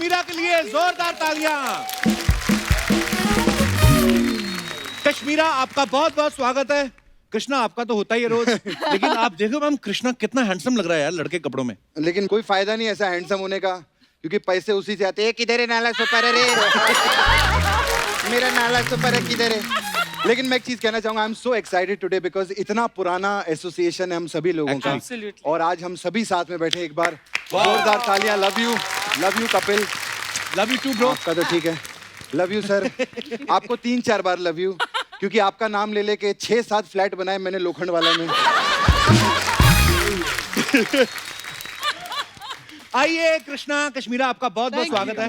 कश्मीरा के लिए जोरदार तालियां। कश्मीरा, आपका बहुत बहुत स्वागत है। कृष्णा, आपका तो होता ही है रोज, लेकिन आप देखो मैम, कृष्णा कितना हैंडसम लग रहा है यार लड़के कपड़ों में। लेकिन कोई फायदा नहीं ऐसा हैंडसम होने का, क्योंकि पैसे उसी से आते हैं। किधर है नाला सुपर रे मेरा नाला सुपर किधर है। लेकिन मैं एक चीज कहना चाहूंगा, आई am so excited today because इतना पुराना एसोसिएशन है हम सभी लोगों का, और आज हम सभी साथ में बैठे। एक बार जोरदार तालियां। Love you Kapil. Love you too bro. आपका तो ठीक है। Love you sir. आपको 3-4 बार लव यू, क्योंकि आपका नाम ले लेके 6-7 फ्लैट बनाए मैंने लोखंड वाला में। आइए कृष्णा, कश्मीरा, आपका बहुत बहुत स्वागत है।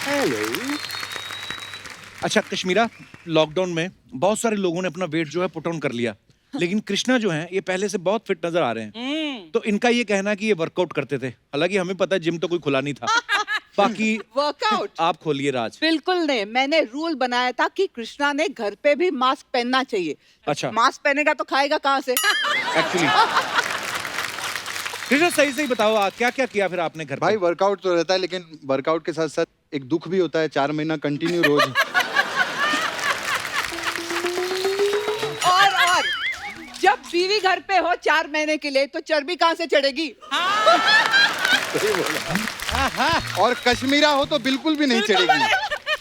हेलो। अच्छा कश्मीरा, लॉकडाउन में बहुत सारे लोगों ने अपना वेट जो है पुट ऑन कर लिया, लेकिन कृष्णा जो है ये पहले से बहुत फिट नजर आ रहे हैं। तो इनका ये कहना है कि ये वर्कआउट करते थे, हालांकि हमें पता है जिम तो कोई खुला नहीं था। बाकी वर्कआउट आप खोलिए राज। बिल्कुल नहीं, मैंने रूल बनाया था कि कृष्णा ने घर पे भी मास्क पहनना चाहिए। अच्छा। मास्क पहनेगा तो खाएगा कहाँ से? एक्चुअली कृष्णा, सही सही बताओ, क्या क्या किया फिर आपने घर पे? भाई वर्कआउट तो रहता है, लेकिन वर्कआउट के साथ साथ एक दुख भी होता है। 4 महीना कंटिन्यू रोज। और जब बीवी घर पे हो 4 महीने के लिए, तो चर्बी कहाँ से चढ़ेगी? और कश्मीरा हो तो बिल्कुल भी नहीं चढ़ेगी।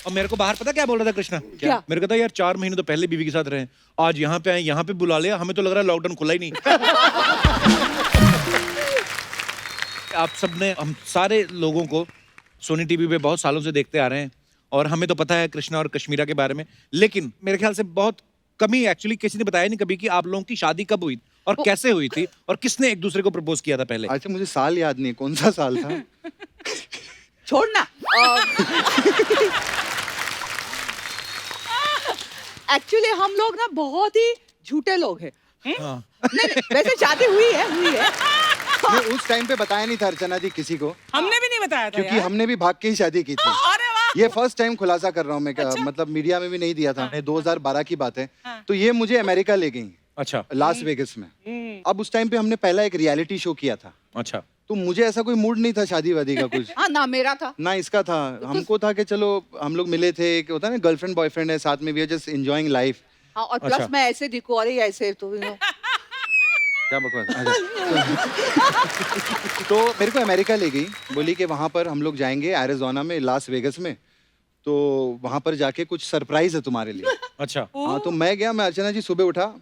और मेरे को बाहर पता क्या बोल रहा था कृष्णा? क्या? मेरे को था यार 4 महीने तो पहले बीवी के साथ रहे, आज यहाँ पे आए, यहाँ पे बुला लिया, हमें तो लग रहा है लॉकडाउन खुला ही नहीं। आप सबने, हम सारे लोगों को सोनी टीवी पे बहुत सालों से देखते आ रहे हैं, और हमें तो पता है कृष्णा और कश्मीरा के बारे में, लेकिन मेरे ख्याल से बहुत कमी, एक्चुअली किसी ने बताया नहीं कभी कि आप लोगों की शादी कब हुई और कैसे हुई थी, और किसने एक दूसरे को प्रपोज किया था पहले। अच्छा, मुझे साल याद नहीं, कौन सा साल था। छोड़ना। एक्चुअली हम लोग ना बहुत ही झूठे लोग हैं। हाँ। नहीं, वैसे शादी हुई है। नहीं, उस टाइम पे बताया नहीं था अर्चना जी किसी को, हमने भी नहीं बताया था क्योंकि यार। हमने भी भाग के ही शादी की थी। अरे वाह। ये फर्स्ट टाइम खुलासा कर रहा हूँ मैं, मतलब मीडिया में भी नहीं दिया था। 2012 की बात है। तो ये मुझे अमेरिका ले गई, अच्छा। लास वेगस में। अब उस टाइम पे हमने पहला एक रियलिटी शो किया था, अच्छा। तो मुझे ऐसा कोई मूड नहीं था शादी वादी का कुछ। हाँ ना, मेरा था ना इसका था। हमको था कि चलो हम लोग मिले थे, कि होता है ना गर्लफ्रेंड बॉयफ्रेंड है साथ में, we are just enjoying life. हाँ, और अच्छा। प्लस मैं ऐसे दिखू, अरे ऐसे तो क्या बकवास। तो मेरे को अमेरिका ले गई, बोली कि वहां पर हम लोग जाएंगे एरिज़ोना में, लास वेगस में, तो वहां पर जाके कुछ सरप्राइज है तुम्हारे लिए। अच्छा। हाँ, तो मैं गया। मैं अर्चना जी सुबह उठा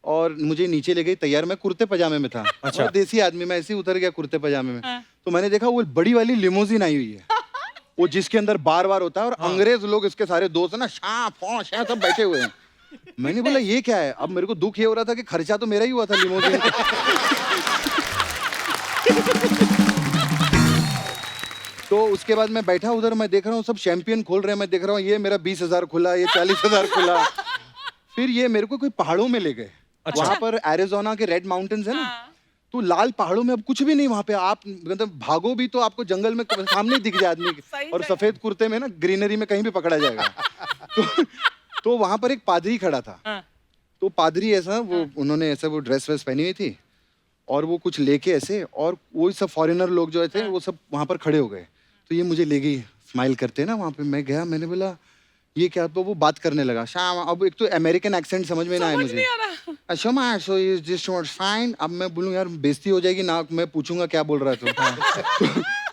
और मुझे नीचे ले गई तैयार। मैं कुर्ते पजामे में था। अच्छा। और देसी आदमी, मैं ऐसे ही उतर गया कुर्ते पजामे में। तो मैंने देखा वो बड़ी वाली लिमोजिन आई हुई है, वो जिसके अंदर बार बार होता है, और अंग्रेज लोग इसके सारे दोस्त है ना, शाह फौश हैं, सब बैठे हुए हैं। मैंने बोला ये क्या है। अब मेरे को दुख ये हो रहा था कि खर्चा तो मेरा ही हुआ था लिमोजिन। तो उसके बाद मैं बैठा उधर, मैं देख रहा हूँ सब चैंपियन खोल रहे हैं, मैं देख रहा हूँ ये मेरा 20,000 खुला, ये 40,000 खुला। फिर ये मेरे को कोई पहाड़ों में ले गए। अच्छा। वहां पर एरिज़ोना के रेड माउंटेन्स है ना, तो लाल पहाड़ों में अब कुछ भी नहीं वहां पे। आप मतलब भागो भी तो आपको जंगल में सामने दिख जाए आदमी, और सफेद कुर्ते में ना ग्रीनरी में कहीं भी पकड़ा जाएगा। तो वहां पर एक पादरी खड़ा था। तो पादरी ऐसा, वो उन्होंने ऐसा वो ड्रेस वेस पहनी हुई थी, और वो कुछ लेके ऐसे, और वो सब फॉरेनर लोग जो थे वो सब वहां पर खड़े हो गए। तो ये मुझे ले गई, स्माइल करते ना वहां पे। मैं गया, मैंने बोला ये क्या। तो वो बात करने लगा शाम। अब एक तो अमेरिकन एक्सेंट समझ में ना आए मुझे। अच्छा सो इज दिस फाइन। अब मैं बोलूं यार बेइज्जती हो जाएगी ना, मैं पूछूंगा क्या बोल रहा है।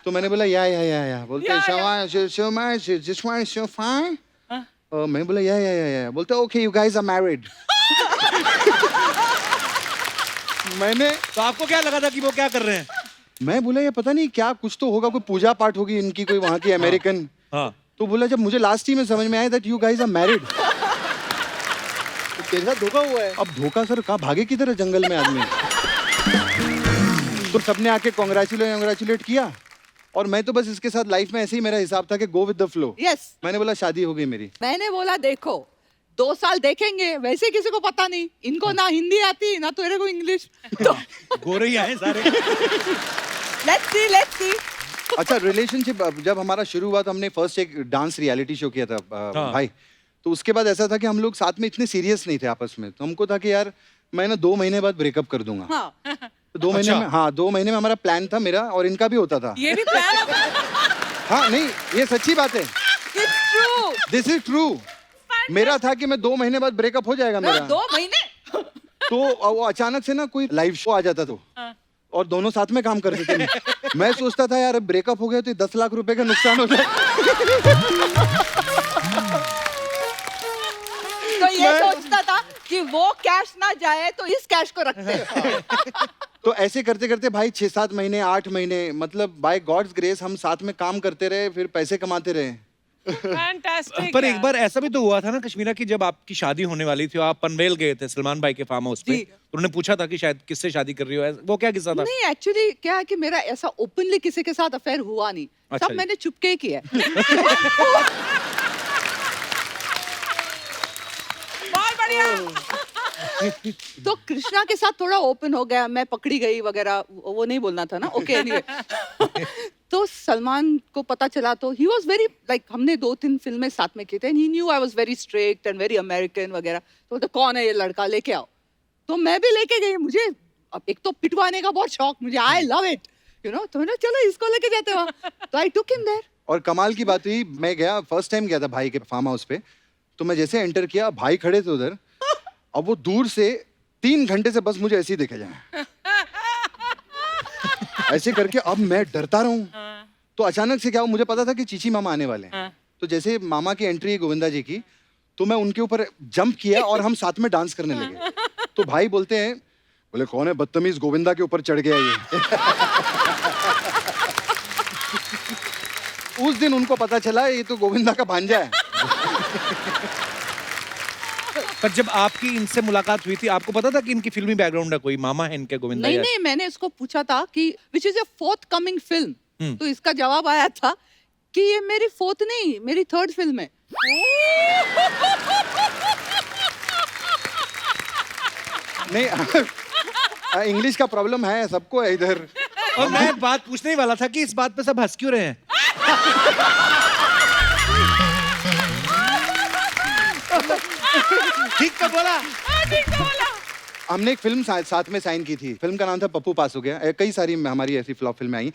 तो मैंने बोला या बोलते Shama this one is so fine. मैं बोला या बोलते okay you guys are married. मैंने, तो आपको क्या लगा था कि वो क्या कर रहे हैं? मैं बोला ये पता नहीं क्या, कुछ तो होगा, कोई पूजा पाठ होगी इनकी, कोई वहां की अमेरिकन। हाँ। तो बोला जब मुझे लास्ट ही में समझ में आया that you guys are married. तेरे साथ धोखा हुआ है। अब धोखा सर, कहाँ भागे किधर है जंगल में आदमी। तो सबने आके कांग्रेचुलेट किया, और मैं तो बस इसके साथ लाइफ में ऐसे ही मेरा हिसाब था कि go with the flow. Yes. मैंने बोला शादी हो गई मेरी। मैंने बोला देखो 2 साल देखेंगे, वैसे किसी को पता नहीं, इनको ना हिंदी आती ना तेरे को इंग्लिश, तो गोरे ही आए सारे। Let's see. अच्छा, रिलेशनशिप जब हमारा शुरू हुआ तो हमने फर्स्ट एक डांस रियलिटी शो किया था भाई। तो उसके बाद ऐसा था कि हम लोग साथ में इतने सीरियस नहीं थे आपस में। तो हमको था कि यार मैं ना 2 महीने बाद ब्रेकअप कर दूंगा। हाँ। तो 2 महीने अच्छा। में, हाँ 2 महीने में हमारा प्लान था मेरा और इनका भी होता था। ये भी प्लान हाँ नहीं, ये सच्ची बात है, It's true. This is true. मेरा था कि मैं 2 महीने बाद ब्रेकअप हो जाएगा मेरा। 2 महीने? तो वो अचानक से ना कोई लाइव शो आ जाता तो और दोनों साथ में काम करते थे। मैं सोचता था यार ब्रेकअप हो गया तो 10 लाख रुपए का नुकसान हो जाए। तो ये सोचता था कि वो कैश ना जाए तो इस कैश को रखते हैं। तो ऐसे करते करते भाई 6-7 महीने 8 महीने मतलब बाय गॉड्स ग्रेस हम साथ में काम करते रहे, फिर पैसे कमाते रहे। फैंटास्टिक। पर एक बार ऐसा भी तो हुआ था ना कश्मीरा की, जब आपकी शादी होने वाली थी, आप पनवेल गए थे सलमान भाई के फार्म हाउस पे, जी। तो उन्होंने पूछा था कि शायद किससे शादी कर रही हो, वो क्या किस्सा था? नहीं एक्चुअली क्या है कि मेरा ऐसा ओपनली किसी के साथ अफेयर हुआ नहीं। अच्छा सब जी। मैंने चुपके ही किया है। बहुत बढ़िया। तो कृष्णा के साथ थोड़ा ओपन हो गया, मैं पकड़ी गई वगैरह, वो नहीं बोलना था ना। Okay anyway. तो सलमान को पता चला तो ही वाज वेरी लाइक, हमने 2-3 फिल्में साथ में की थे, he knew I was very strict and very American वगैरह। तो कौन है ये लड़का, लेके आओ। तो मैं भी लेके गई, मुझे अब एक तो पिटवाने का बहुत शौक मुझे, I love it you know. तो मैंने चलो इसको लेके जाते वहाँ, तो आई टुक हिम देयर। और कमाल की बात हुई, मैं गया फर्स्ट टाइम गया था भाई के फार्म हाउस पे, तो मैं जैसे एंटर किया भाई खड़े थे उधर, अब वो दूर से 3 घंटे से बस मुझे ऐसे ही देखे जाए, ऐसे करके। अब मैं डरता रहूं, तो अचानक से क्या हुआ, मुझे पता था कि चीची मामा आने वाले हैं। तो जैसे मामा की एंट्री है गोविंदा जी की, तो मैं उनके ऊपर जंप किया और हम साथ में डांस करने लगे। तो भाई बोलते हैं, बोले कौन है बदतमीज गोविंदा के ऊपर चढ़ गया ये। उस दिन उनको पता चला ये तो गोविंदा का भांजा है। पर जब आपकी इनसे मुलाकात हुई थी, आपको पता था कि इनकी फिल्मी बैकग्राउंड है, कोई मामा है इनके गोविंदा? नहीं नहीं, मैंने इसको पूछा था कि which is your fourth coming film, तो इसका जवाब आया था कि ये मेरी फोर्थ नहीं, मेरी थर्ड फिल्म है। नहीं इंग्लिश का प्रॉब्लम है, सबको है इधर। और मैं बात पूछने ही वाला था कि इस बात पे सब हंस क्यों रहे हैं? ठीक तो बोला। हमने एक फिल्म साथ में साइन की थी, फिल्म का नाम था पप्पू पास हो गया। कई सारी हमारी ऐसी फ्लॉप फिल्में आई।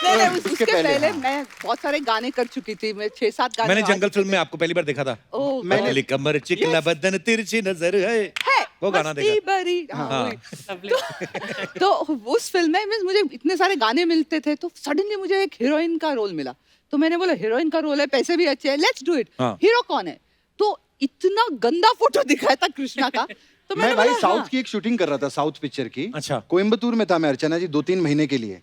नहीं, उसके पहले हाँ। मैं बहुत सारे गाने कर चुकी थी, मैं 6-7 गाने। मैंने गा जंगल चुकी फिल्म थी। में आपको पहली बार देखा था। ओह, पतली कमर चिकना बदन तिरछी नजर है, वो गाना मस्ती देखा। भरी, हाँ, हाँ। वही। तो उस फिल्म में means मुझे इतने सारे गाने मिलते थे, तो सडनली मुझे एक हीरोइन का रोल मिला। तो मैंने बोला हीरोइन का रोल है, पैसे भी अच्छे हैं, लेट्स डू इट। हाँ। हीरो कौन है? तो इतना गंदा फोटो दिखाया था कृष्णा का। तो मैं मैंने भाई बोला, साउथ हाँ। की एक शूटिंग कर रहा था, साउथ पिक्चर की। अच्छा। कोयम्बतूर में था मैं अर्चना जी 2-3 महीने के लिए।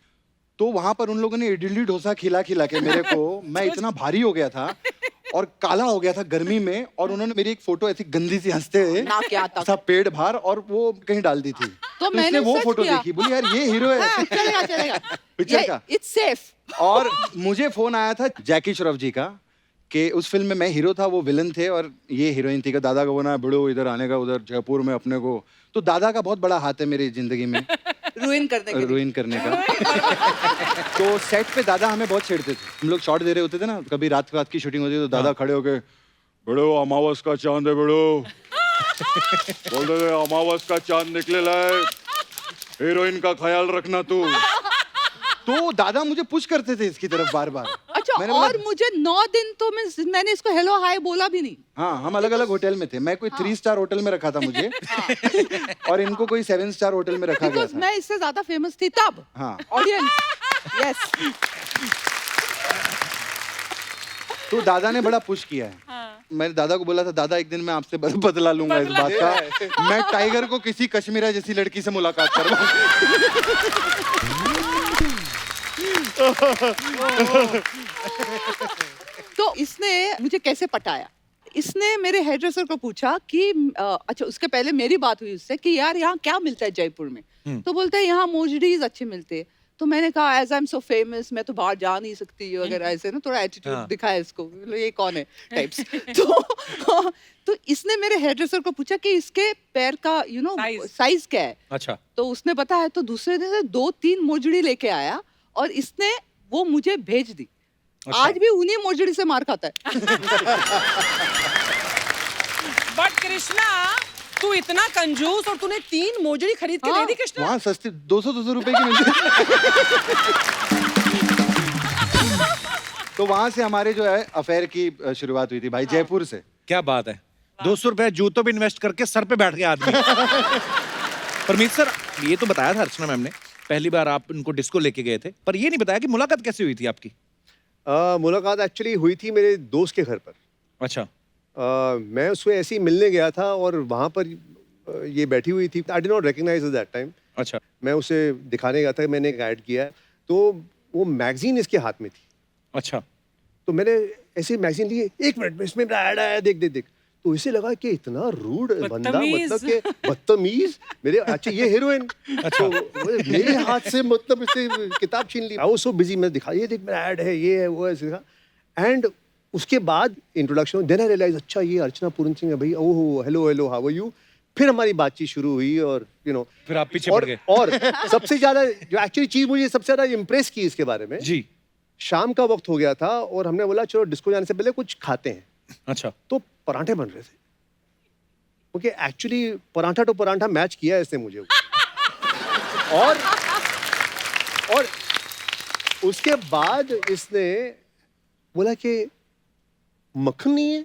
तो वहां पर उन लोगों ने इडली डोसा खिला खिला के मेरे को, मैं इतना भारी हो गया था और काला हो गया था गर्मी में, और उन्होंने मेरी एक फोटो ऐसी गंदी सी हंसते हुए ना क्या तक। सब पेड़ बाहर और वो कहीं डाल दी थी। तो मैंने इसने वो सर्च फोटो किया। देखी, बोली यार ये हीरो है। हाँ, चलेगा चलेगा। पिक्चर का। It's safe. और मुझे फोन आया था जैकी श्रॉफ जी का कि उस फिल्म में मैं हीरो था, वो विलन थे और ये हीरोइन थी। कि दादा को बोला बड़ो इधर आने का, उधर जयपुर में अपने को। तो दादा का बहुत बड़ा हाथ है मेरी जिंदगी में, रुइन करने के लिए। रुइन करने का। तो सेट पे दादा हमें बहुत छेड़ते थे। हम लोग शॉट दे रहे होते थे ना, कभी रात की शूटिंग होती तो दादा खड़े होके, बड़ो अमावस का चांद है बड़ो, बोलते थे अमावस का चांद निकले लाए, हीरोइन का ख्याल रखना तू। तो दादा मुझे पुश करते थे इसकी तरफ बार बार। अच्छा, मैंने बोला- और मुझे 9 दिन तो मैंने इसको हेलो हाय बोला भी नहीं। हाँ, हम अलग अलग होटल में थे। मैं कोई 3 स्टार होटल में रखा था मुझे, और इनको कोई 7 स्टार होटल में रखा गया बिकॉज था। मैं इससे ज्यादा फेमस थी तब। हाँ। ऑडियंस। यस। तो दादा ने बड़ा पुश किया है। मैंने दादा को बोला था, दादा एक दिन मैं आपसे बदला लूंगा इस बात का, मैं टाइगर को किसी कश्मीरा जैसी लड़की से मुलाकात करवाऊंगा। तो इसने मुझे कैसे पटाया? इसने मेरे हेयर ड्रेसर को पूछा कि अच्छा, उसके पहले मेरी बात हुई उससे कि यार यहाँ क्या मिलता है जयपुर में? तो बोलते हैं यहाँ मोजडीज अच्छे मिलते हैं। तो मैंने कहा as I am so famous, मैं तो बाहर जा नहीं सकती वगैरह, ऐसे ना थोड़ा एटीट्यूड हाँ। दिखाया इसको, बोले, ये कौन है टाइप्स। तो इसने मेरे हेयर ड्रेसर को पूछा कि इसके पैर का Size. साइज क्या है? अच्छा। तो उसने बताया। तो दूसरे दिन से 2-3 मोजड़ी लेके आया और इसने वो मुझे भेज दी। अच्छा। आज भी उन्हीं मोजड़ी से मार खाता है। बट कृष्णा तू इतना कंजूस और तूने 3 मोजड़ी खरीद के दे दी कृष्णा। वहाँ सस्ती 200 रुपए की मिलती है। तो वहां से हमारे जो है अफेयर की शुरुआत हुई थी भाई, जयपुर से। क्या बात है, 200 रुपए जूतों पे इन्वेस्ट करके सर पे बैठ गया आदमी। परमीत सर, ये तो बताया था अर्चना मैम ने, पहली बार आप उनको डिस्को लेके गए थे, पर ये नहीं बताया कि मुलाकात कैसे हुई थी आपकी। मुलाकात एक्चुअली हुई थी मेरे दोस्त के घर पर। अच्छा। मैं उससे ऐसे ही मिलने गया था और वहाँ पर ये बैठी हुई थी। I did not recognise that time. अच्छा। मैं उसे दिखाने गया था, मैंने एक ऐड किया, तो वो मैगजीन इसके हाथ में थी। अच्छा। तो मैंने ऐसे मैगजीन ली, 1 मिनट में इसमें ऐड आया, देख देख देख। तो इसे लगा कि इतना रूड बंदा, मतलब कि बदतमीज। मेरे अच्छा ये हीरोइन, अच्छा मेरे हाथ से मतलब इसे किताब छीन ली। आई वाज सो बिजी, मैं दिखा, ये देख मेरा ऐड है, ये है, वो है। एंड उसके बाद इंट्रोडक्शन, देन आई रियलाइज अच्छा ये अर्चना पूरन सिंह है भाई। Oh hello hello, how are you. फिर हमारी बातचीत शुरू हुई और फिर आप पीछे पड़ गए। और सबसे ज्यादा जो एक्चुअली चीज मुझे सबसे ज्यादा इम्प्रेस की इसके बारे में जी। शाम का वक्त हो गया था और हमने बोला चलो डिस्को जाने से पहले कुछ खाते हैं। अच्छा। तो पराठे बन रहे थे, okay. Actually paratha to paratha match किया इसने मुझे। और उसके बाद इसने बोला कि मक्खन नहीं है।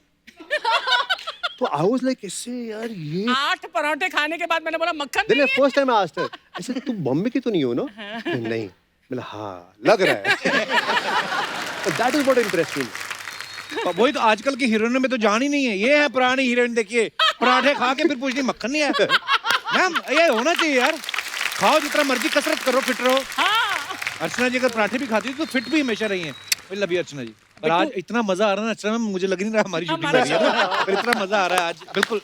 तो आई वाज लाइक, इससे यार ये 8 पराठे खाने के बाद मैंने बोला मक्खन देन नहीं है। First time I asked her, ऐसे तू बॉम्बे की तो नहीं हो ना? नहीं। मैंने हाँ लग रहा है। दैट इज व्हाट इम्प्रेस्ड मी। वही तो, आजकल की हीरोइनों में तो जान ही नहीं है। ये है पुरानी हीरोइन, देखिए पराठे खा के फिर पूछनी मक्खन नहीं है। मैम ये होना चाहिए यार, खाओ जितना मर्जी, कसरत करो, फिट रहो। हाँ। अर्चना जी अगर पराठे भी खाती है तो फिट भी हमेशा रही है। लव यू अर्चना जी। और आज इतना मजा आ रहा है ना अर्चना मैम, मुझे लग नहीं रहा हमारी शूटिंग कर रही है ना, पर इतना मजा आ रहा है आज, बिल्कुल।